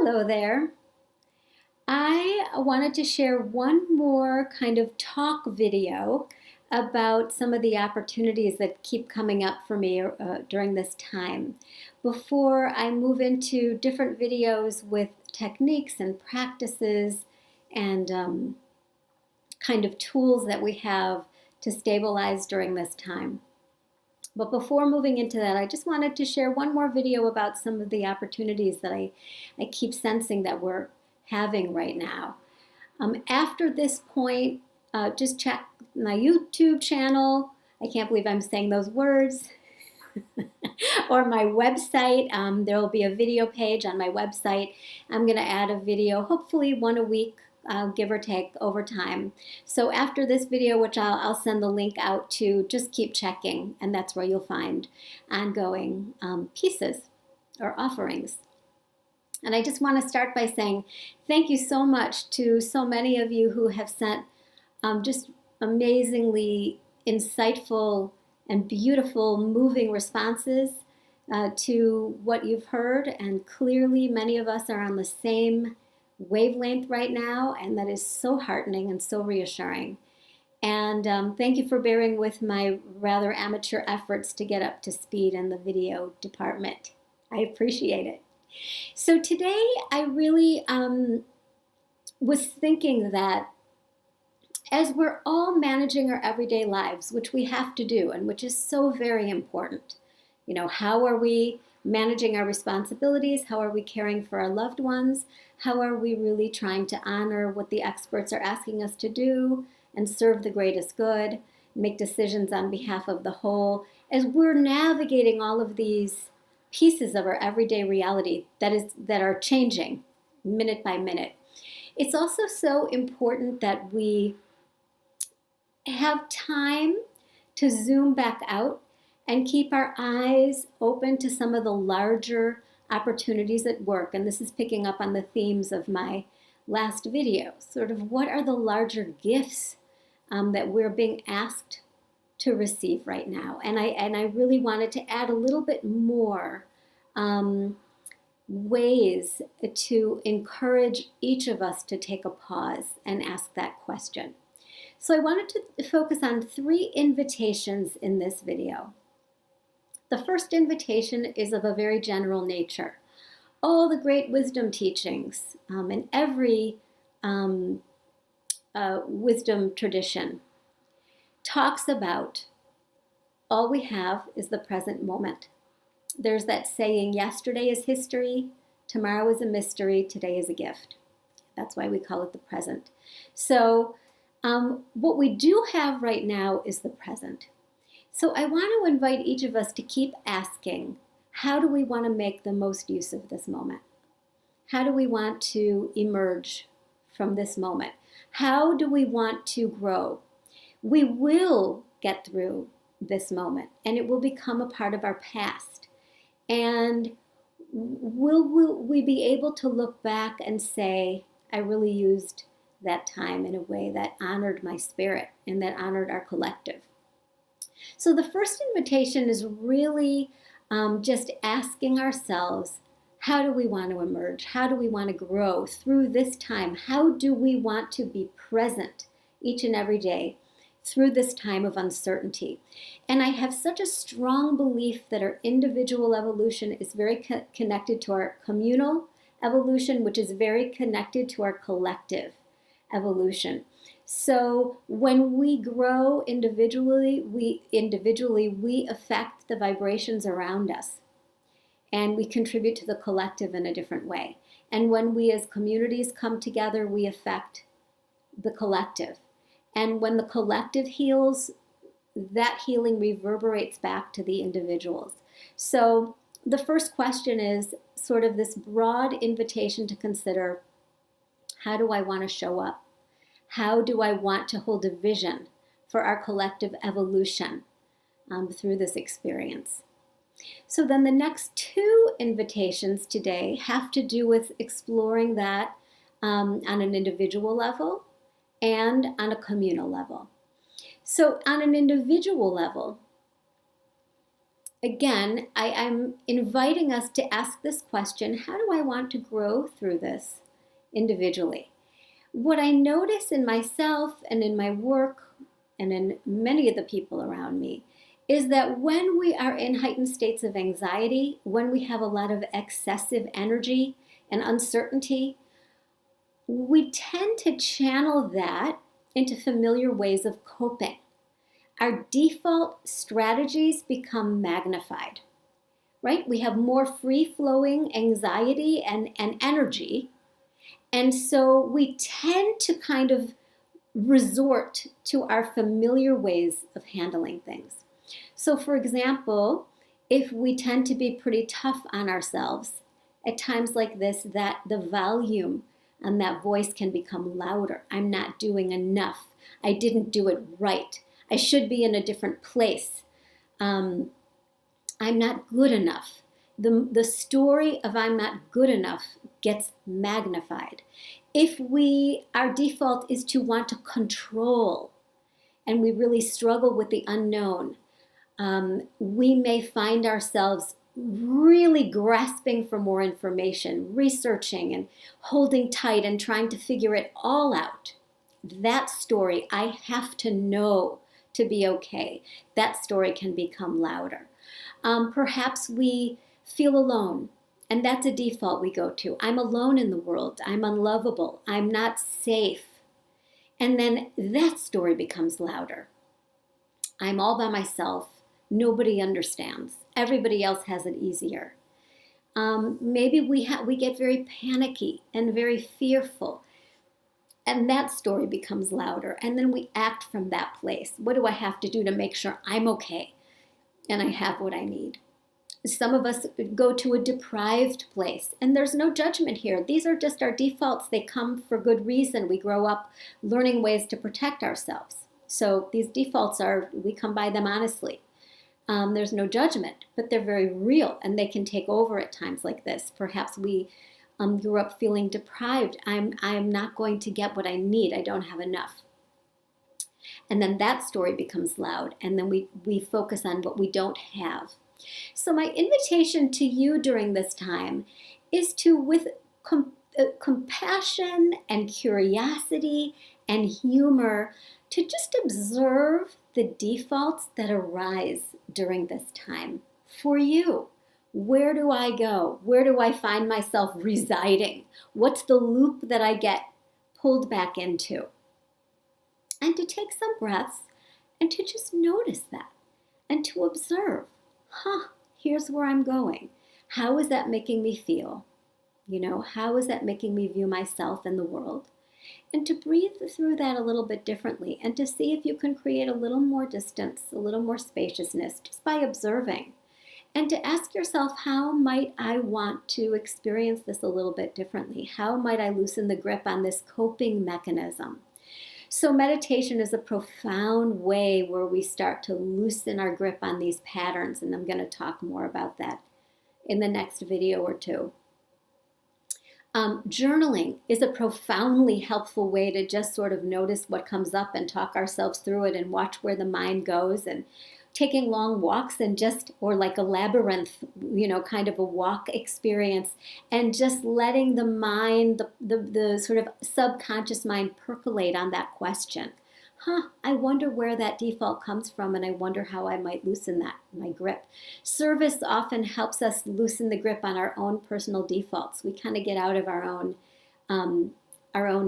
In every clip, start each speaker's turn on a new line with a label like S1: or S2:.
S1: Hello there. I wanted to share one more kind of talk video about some of the opportunities that keep coming up for me during this time. Before I move into different videos with techniques and practices and kind of tools that we have to stabilize during this time. But before moving into that, I just wanted to share one more video about some of the opportunities that I keep sensing that we're having right now. After this point, just check my YouTube channel. I can't believe I'm saying those words. Or my website. There will be a video page on my website. I'm going to add a video, hopefully one a week, give or take over time. So after this video, which I'll send the link out to, just keep checking, and that's where you'll find ongoing pieces or offerings. And I just want to start by saying thank you so much to so many of you who have sent just amazingly insightful and beautiful, moving responses to what you've heard. And clearly, many of us are on the same wavelength right now, and that is so heartening and so reassuring. And thank you for bearing with my rather amateur efforts to get up to speed in the video department. I appreciate it. So today I really was thinking that as we're all managing our everyday lives, which we have to do and which is so very important, how are we managing our responsibilities? How are we caring for our loved ones? How are we really trying to honor what the experts are asking us to do and serve the greatest good, make decisions on behalf of the whole, as we're navigating all of these pieces of our everyday reality that are changing minute by minute. It's also so important that we have time to zoom back out and keep our eyes open to some of the larger opportunities at work. And this is picking up on the themes of my last video. Sort of what are the larger gifts that we're being asked to receive right now? And I really wanted to add a little bit more ways to encourage each of us to take a pause and ask that question. So I wanted to focus on 3 invitations in this video. The first invitation is of a very general nature. All the great wisdom teachings in every wisdom tradition talks about all we have is the present moment. There's that saying, yesterday is history, tomorrow is a mystery, today is a gift. That's why we call it the present. So what we do have right now is the present. So I want to invite each of us to keep asking, how do we want to make the most use of this moment? How do we want to emerge from this moment? How do we want to grow? We will get through this moment, and it will become a part of our past. And will we be able to look back and say, I really used that time in a way that honored my spirit and that honored our collective? So the first invitation is really just asking ourselves, how do we want to emerge? How do we want to grow through this time? How do we want to be present each and every day through this time of uncertainty? And I have such a strong belief that our individual evolution is very connected to our communal evolution, which is very connected to our collective evolution. So when we grow individually, we affect the vibrations around us, and we contribute to the collective in a different way. And when we as communities come together, we affect the collective. And when the collective heals, that healing reverberates back to the individuals. So the first question is sort of this broad invitation to consider, how do I want to show up? How do I want to hold a vision for our collective evolution through this experience? So then the next 2 invitations today have to do with exploring that on an individual level and on a communal level. So on an individual level, again, I'm inviting us to ask this question: how do I want to grow through this individually? What I notice in myself and in my work and in many of the people around me is that when we are in heightened states of anxiety, when we have a lot of excessive energy and uncertainty, we tend to channel that into familiar ways of coping. Our default strategies become magnified, right? We have more free flowing anxiety and energy. And so we tend to kind of resort to our familiar ways of handling things. So, for example, if we tend to be pretty tough on ourselves, at times like this, that the volume on that voice can become louder. I'm not doing enough. I didn't do it right. I should be in a different place. I'm not good enough. The story of I'm not good enough gets magnified. If our default is to want to control and we really struggle with the unknown, we may find ourselves really grasping for more information, researching and holding tight and trying to figure it all out. That story, I have to know to be okay, that story can become louder. Perhaps we feel alone, and that's a default we go to. I'm alone in the world. I'm unlovable. I'm not safe. And then that story becomes louder. I'm all by myself. Nobody understands. Everybody else has it easier. Maybe we get very panicky and very fearful. And that story becomes louder. And then we act from that place. What do I have to do to make sure I'm okay and I have what I need? Some of us go to a deprived place, and there's no judgment here. These are just our defaults. They come for good reason. We grow up learning ways to protect ourselves. So these defaults we come by them honestly. There's no judgment, but they're very real, and they can take over at times like this. Perhaps we grew up feeling deprived. I'm not going to get what I need. I don't have enough. And then that story becomes loud, and then we focus on what we don't have. So my invitation to you during this time is to, with compassion and curiosity and humor, to just observe the defaults that arise during this time for you. Where do I go? Where do I find myself residing? What's the loop that I get pulled back into? And to take some breaths and to just notice that and to observe. Here's where I'm going. How is that making me feel? How is that making me view myself and the world? And to breathe through that a little bit differently and to see if you can create a little more distance, a little more spaciousness just by observing. And to ask yourself, how might I want to experience this a little bit differently? How might I loosen the grip on this coping mechanism? So meditation is a profound way where we start to loosen our grip on these patterns, and I'm going to talk more about that in the next video or two. Journaling is a profoundly helpful way to just sort of notice what comes up and talk ourselves through it and watch where the mind goes, and taking long walks and or like a labyrinth, kind of a walk experience, and just letting the mind, the sort of subconscious mind percolate on that question. I wonder where that default comes from, and I wonder how I might loosen my grip. Service often helps us loosen the grip on our own personal defaults. We kind of get out of our own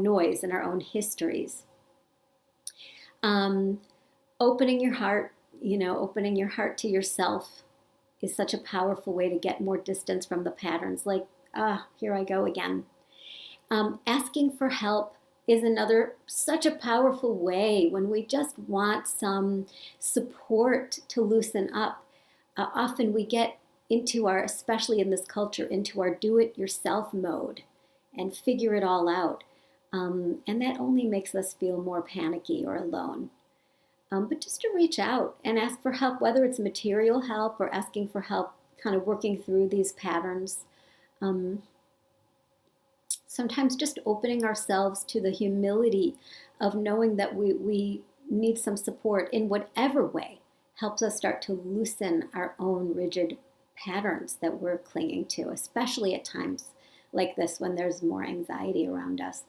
S1: noise and our own histories. Opening your heart, opening your heart to yourself is such a powerful way to get more distance from the patterns. Like, here I go again. Asking for help is another such a powerful way when we just want some support to loosen up. Often we get into especially in this culture, into our do-it-yourself mode and figure it all out. And that only makes us feel more panicky or alone. But just to reach out and ask for help, whether it's material help or asking for help, kind of working through these patterns. Sometimes just opening ourselves to the humility of knowing that we need some support in whatever way helps us start to loosen our own rigid patterns that we're clinging to, especially at times like this when there's more anxiety around us.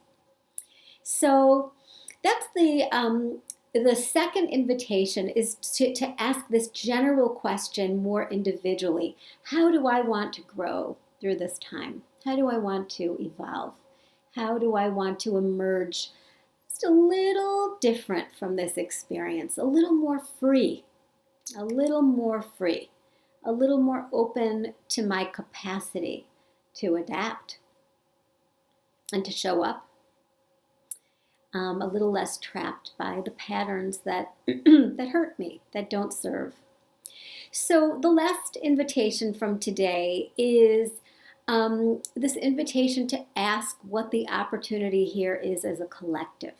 S1: So that's the second invitation is to ask this general question more individually. How do I want to grow through this time? How do I want to evolve? How do I want to emerge just a little different from this experience, a little more free, a little more free, a little more open to my capacity to adapt and to show up, a little less trapped by the patterns that that hurt me, that don't serve. So the last invitation from today is this invitation to ask what the opportunity here is as a collective,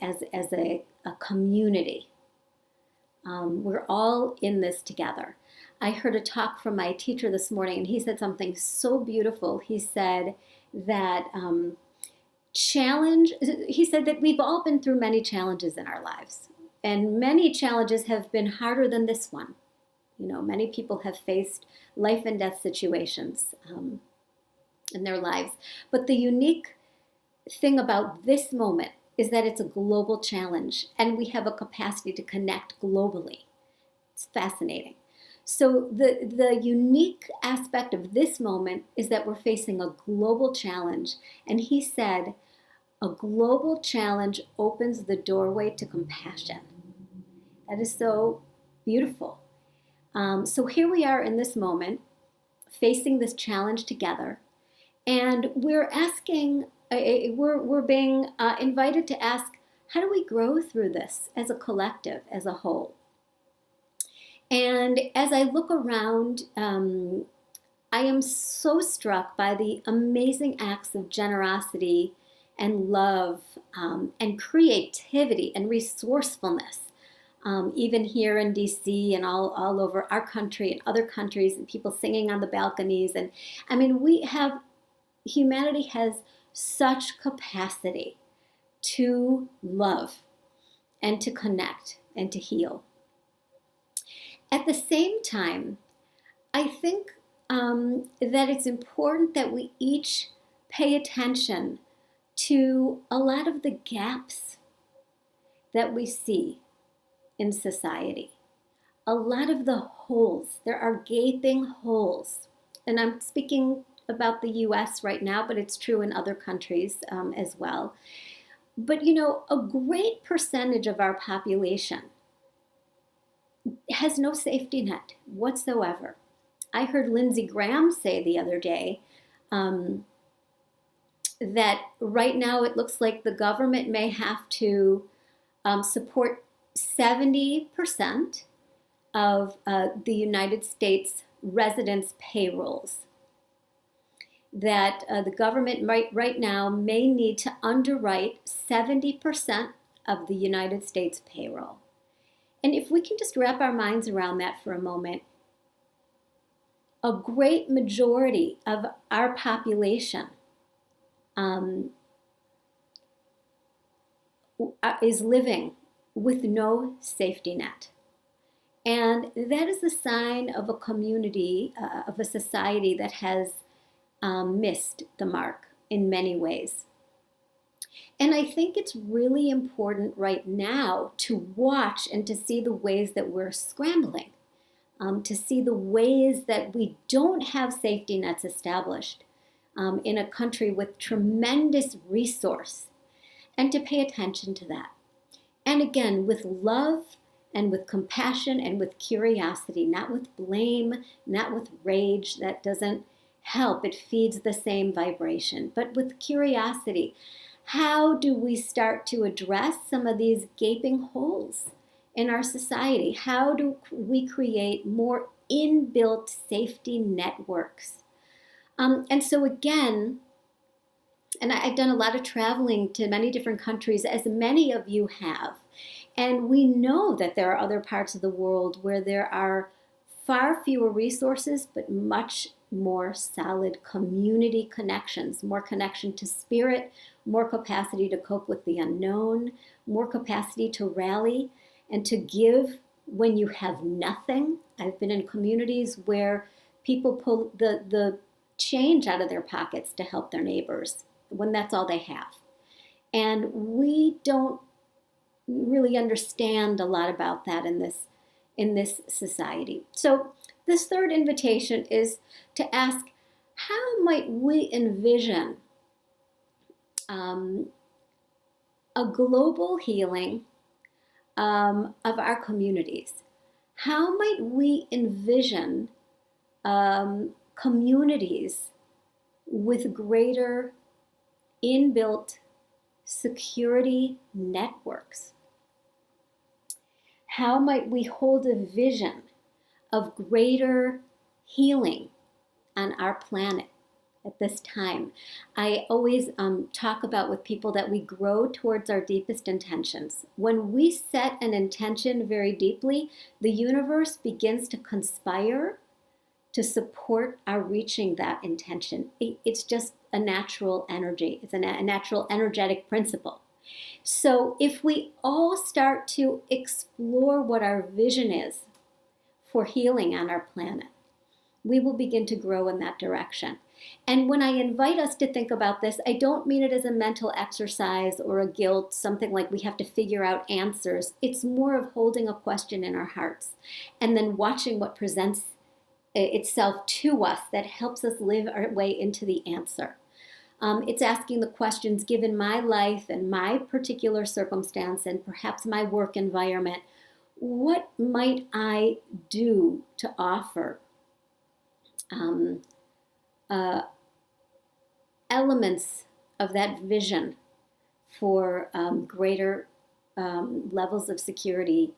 S1: as a community. We're all in this together. I heard a talk from my teacher this morning, and he said something so beautiful. He said that he said that we've all been through many challenges in our lives, and many challenges have been harder than this one. You know, many people have faced life and death situations in their lives. But the unique thing about this moment is that it's a global challenge, and we have a capacity to connect globally. It's fascinating. So the unique aspect of this moment is that we're facing a global challenge. And he said, a global challenge opens the doorway to compassion. That is so beautiful. So here we are in this moment, facing this challenge together, and we're asking, we're being invited to ask, how do we grow through this as a collective, as a whole? And as I look around, I am so struck by the amazing acts of generosity and love and creativity and resourcefulness. Even here in DC and all over our country and other countries, and people singing on the balconies. And I mean, humanity has such capacity to love and to connect and to heal. At the same time, I think that it's important that we each pay attention to a lot of the gaps that we see in society. A lot of the holes, there are gaping holes. And I'm speaking about the US right now, but it's true in other countries as well. But you know, a great percentage of our population has no safety net whatsoever. I heard Lindsey Graham say the other day that right now it looks like the government may have to support 70% of the United States residents' payrolls. That the government right now may need to underwrite 70% of the United States payroll. And if we can just wrap our minds around that for a moment, a great majority of our population is living with no safety net. And that is a sign of a community, of a society that has missed the mark in many ways. And I think it's really important right now to watch and to see the ways that we're scrambling, to see the ways that we don't have safety nets established in a country with tremendous resource, and to pay attention to that. And again, with love and with compassion and with curiosity, not with blame, not with rage. That doesn't help. It feeds the same vibration. But with curiosity, how do we start to address some of these gaping holes in our society? How do we create more inbuilt safety networks? And so again, and I've done a lot of traveling to many different countries, as many of you have. And we know that there are other parts of the world where there are far fewer resources, but much more solid community connections, more connection to spirit, more capacity to cope with the unknown, more capacity to rally and to give when you have nothing. I've been in communities where people pull the change out of their pockets to help their neighbors when that's all they have. And we don't really understand a lot about that in this society. So this third invitation is to ask, how might we envision a global healing of our communities? How might we envision communities with greater inbuilt security networks? How might we hold a vision of greater healing on our planet at this time? I always talk about with people that we grow towards our deepest intentions. When we set an intention very deeply, the universe begins to conspire to support our reaching that intention. It's just a natural energy. It's a natural energetic principle. So if we all start to explore what our vision is for healing on our planet, we will begin to grow in that direction. And when I invite us to think about this, I don't mean it as a mental exercise or a guilt, something like we have to figure out answers. It's more of holding a question in our hearts and then watching what presents itself to us that helps us live our way into the answer. It's asking the questions, given my life and my particular circumstance and perhaps my work environment, what might I do to offer elements of that vision for greater levels of security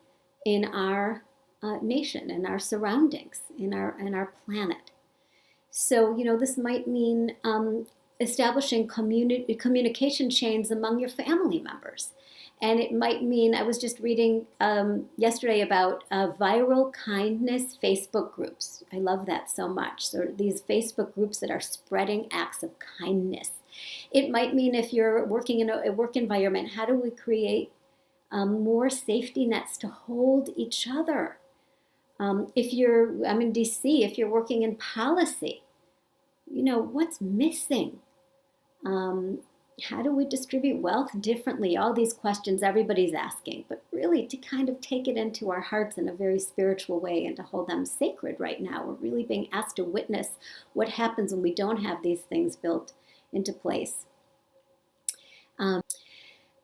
S1: in our nation, in our surroundings, in our planet. So, this might mean establishing communication chains among your family members. And it might mean, I was just reading yesterday about viral kindness Facebook groups. I love that so much. So these Facebook groups that are spreading acts of kindness. It might mean, if you're working in a work environment, how do we create more safety nets to hold each other? I'm in DC, if you're working in policy, what's missing? How do we distribute wealth differently? All these questions everybody's asking, but really to kind of take it into our hearts in a very spiritual way and to hold them sacred right now. We're really being asked to witness what happens when we don't have these things built into place. And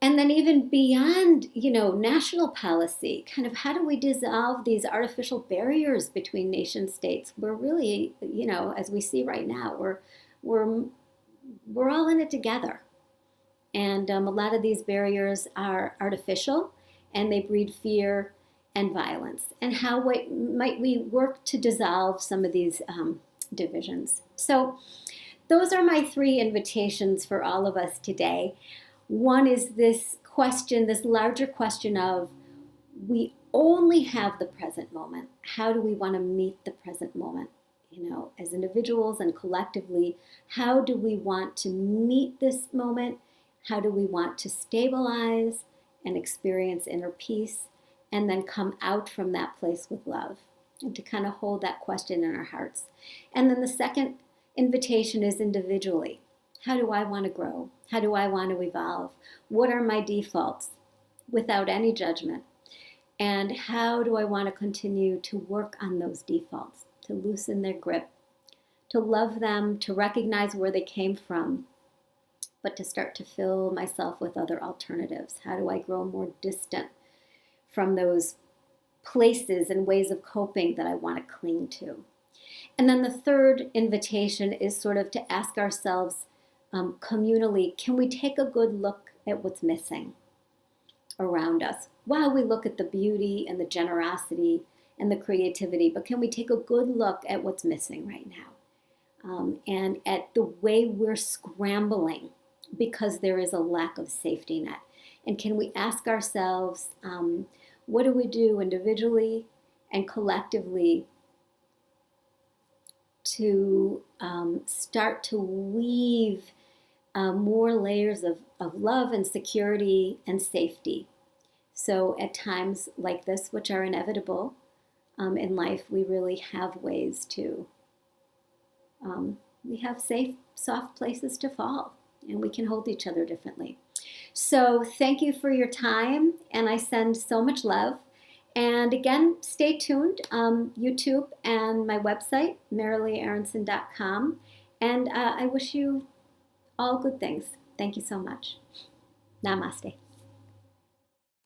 S1: then even beyond, national policy, kind of how do we dissolve these artificial barriers between nation states? We're really, as we see right now, we're all in it together. And a lot of these barriers are artificial, and they breed fear and violence. And how might we work to dissolve some of these divisions? So those are my 3 invitations for all of us today. One is this question, this larger question of, we only have the present moment. How do we want to meet the present moment? As individuals and collectively, how do we want to meet this moment? How do we want to stabilize and experience inner peace and then come out from that place with love? And to kind of hold that question in our hearts. And then the second invitation is individually. How do I want to grow? How do I want to evolve? What are my defaults without any judgment? And how do I want to continue to work on those defaults, to loosen their grip, to love them, to recognize where they came from, but to start to fill myself with other alternatives? How do I grow more distant from those places and ways of coping that I want to cling to? And then the third invitation is sort of to ask ourselves communally, can we take a good look at what's missing around us while we look at the beauty and the generosity and the creativity, but can we take a good look at what's missing right now and at the way we're scrambling because there is a lack of safety net? And can we ask ourselves, what do we do individually and collectively to start to weave more layers of love and security and safety, So at times like this, which are inevitable in life, we really have ways to, we have safe, soft places to fall, and we can hold each other differently. So thank you for your time, and I send so much love. And again, stay tuned, YouTube and my website, MarileeAaronson.com. And I wish you all good things. Thank you so much. Namaste.